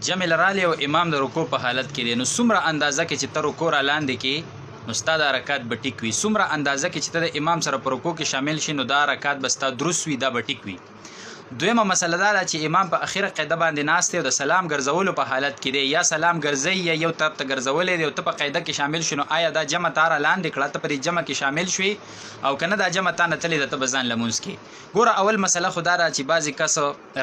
جمع لرالی او امام د رکوع په حالت کې دی نو څومره اندازه کې چې ته رکوع را لاندې کې نو ستا دا رکعت به ټیک وي، څومره اندازه کې چې ته د امام سره په رکوع کې شامل شي نو دا رکعت به ستا درست وي، دا به ټیک وي. دویمه مسله دا ده چې امام په اخیره قاعده باندې ناست دی او د سلام ګرځولو په حالت کې دی، یا سلام ګرځي یا یو طرف ته ګرځولی دی او ته په قاعده کې شامل شې نو آیا دا جمع تا را لاندې کړه، ته په دې جمع کې شامل شوې او که نه دا جمع تا نه تلې ده ته به ځان لمونځ کې. ګوره اول مسله خو دا ده چې بعضې کس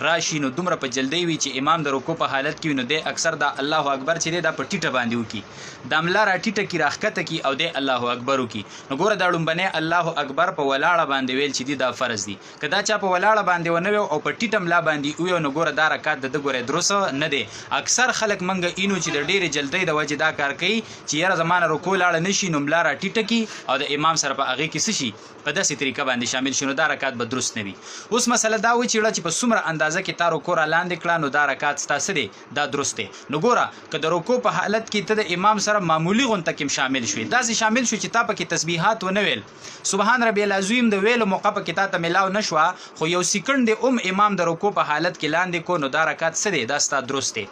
راشي نو دومره په جلدی وي چې امام د رکوع په حالت کې وي نو دی اکثر دا الله اکبر چې دی دا په ټیټه باندې وکړي، دا ملا را ټیټه کړي راښکته کړي او دی الله اکبر وکړي. نو ګوره دا لومبنی الله اکبر په ولاړه باندې ویل چې دی دا فرض دی، که دا چا په ولاړه باندې ونه وی او په ټیټه ملا باندې ویو نو ګوره دا رکعت د ګوره درست نه دی. اکثر خلک منګه اینو چې د ډېرې جلدۍ د وجې دا کار کوي چې یاره زمانه رکوع لاړه نشي نو ملا را ټیټه کړي او د امام سره په هغې کې څه شي په داسې طریقه باندې شامل شي نو دا رکعت به درست نه وي. اوس مسله دا وچېړه چې په څومره اندازه کې تا رکوع را لاندې کړه نو دا رکعت ستا څه دی دا درست دی. نو ګوره که د رکوع په حالت کې ته د امام سره معمولي غونته کې شامل شوې، داسې شامل شو چې تا پکې تسبیحات ونه ویل، سبحان ربي العظیم د ویلو موقع پکې تا ته ملاو نه شوه خو یو سیکنډ دی امام د رکوع په حالت کې لاندې کو نو دا رکعت څه دی دا ستا درست دی.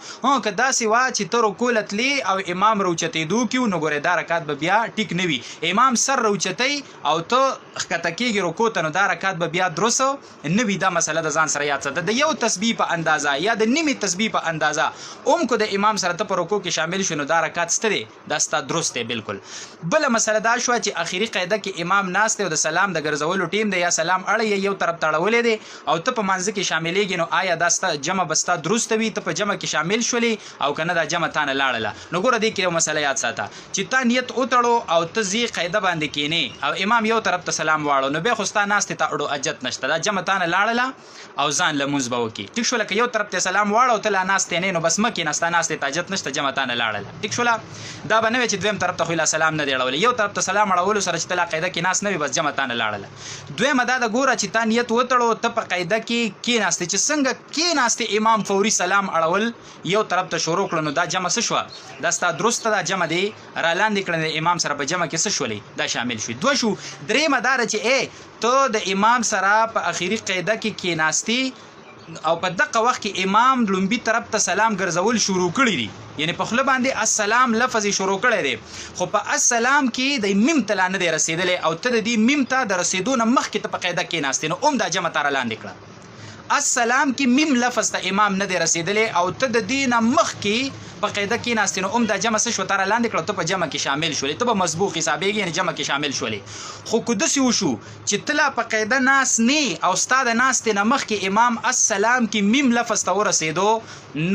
که داسې وه چې ته رکوع لتلې او امام راوچتېدو کې نو ګورې دا رکعت به بیا ټیک نه وي، امام سر راوچتی او ته ښکته کېږي رکوع ته نو دا رکعت به بیا درست نه وي. دا مسله د ځان سره یاد ساته، د یو تسبیح په اندازه یا د نیمې تسبیح په اندازه کو د امام سره ته په رکوع کې شامل شو نو دا رکعت څه دی دا ستا درست دی بالکل. بله مسله دا شوه چې اخري قاعده کې امام ناست دی او د سلام د ګرځولو ټیم دی یا سلام اړی یو طرف ته اړولی دی او ته په منځ کې شاملېږي نو آیا دا ستا جمع به ستا درست وي، ته په جمع کې شامل شولې او که نه دا جمع تا نه لاړله. نو ګوره دې کې یو مسله یاد ساته چې تا نیت وتړو او ته ځې قاعده باندې کښېنې او امام یو طرف ته سلام واړو نو بیا خو ستا ناستې ته اړو اجت نشته، دا جمع تا نه لاړله او ځان لمونځ به وکړي. ټیک شوله که یو طرف ته سلام واړو ته لا ناستې نه نو بس مه کښېنه، ستا ناستې ته اجت نشته، جمع تا نه لاړله. ټیک شوله دا به نه وي چې دویم طرف ته خو لا سلام نه دی اړولی، یو طرف ته سلام اړولو سره چې ته لا قاعده کې ناست نه وي بس جمع تا نه لاړله. دویمه دا ده ګوره چې تا نیت وتړو ته په قاعده کې کښېناستې چې څنګه کښېناستې امام فوري سلام اړول یو طرف ته شروع کړه نو دا جمع څه شوه دا ستا درسته دا جمع دی را لاندې کړه د امام سره په جمع کې څه شولې دا شامل شوي. دوه شو. درېیمه دا ده چې ته د امام سره په اخري قاعده کې کښېناستې او په دغه وخت کې امام لومبي طرف ته سلام ګرځول شروع کړي دي، یعنی په خوله باندې السلام لفظ شروع کړی دی خو په السلام کې د میم ته لا نه دی رسېدلی او ته د دې میم ته د رسېدو نه مخکې ته په قاعده کښېناستې نو دا جمع تا را لاندې کړه. السلام کې میم لفظ ته امام نه دی رسېدلی او ته د دې نه مخکې په قاعده کښېناستې نو دا جمع څه شوه تا را لاندې کړه، ته په جمع کې شامل شولې، ته به مسبوق حسابېږي یعنې جمع کې شامل شولې. خو که داسې وشو چې ته لا په قاعده ناست نه او ستا د ناستې نه مخکې امام السلام کې میم لفظ ته ورسېدو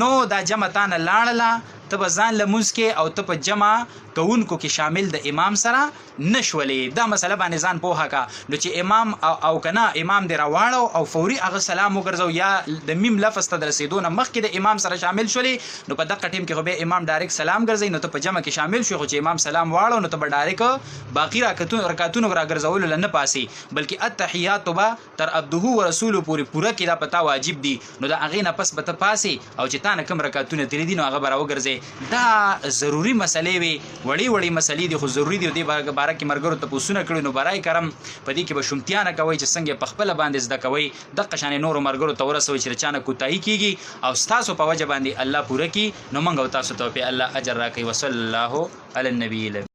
نو دا جمع تا نه لاړله، ته به ځان لمونځ کې او ته په جمع کوونکو کې شامل د امام سره نه شولې. دا مسله باندې ځان پوهه کا نو چې امام او که نه امام دې راواړو او فوري هغه سلام وګرځو یا د میم لفظ ته د رسېدو نه مخکې د امام سره شامل شولې نو په دغه ټیم کې خو بیا امام ډایرکټ سلام ګرځوي نو ته په جمع کې شامل شوې، خو چې امام سلام واړو نو ته به ډایرکټ باقي رکعتونو راګرځولو نه پاسې بلکې التحیات به تر عبده و رسولو پورې پوره کړي، دا په تا واجب دي نو د هغې نه پس به ته پاسې او چې تا نه کوم رکعتونه تللي دي نو هغه به راوګرځې. دا ضروري مسلې وي، وړې مسلې دي خو ضروري دي. دې باره کې ملګرو تپوسونه کړي نو برای کرم په دې کې به شومتیا نه کوئ چې څنګه په خپله باندې زده کوئ دغه شانې نورو ملګرو ته ورسوئ چې د چا نه کوتاهي کېږي او ستاسو په وجه باندې الله پوره کړي نو موږ او تاسو ته پې الله اجر راکوي. وصلی الله علی النبي.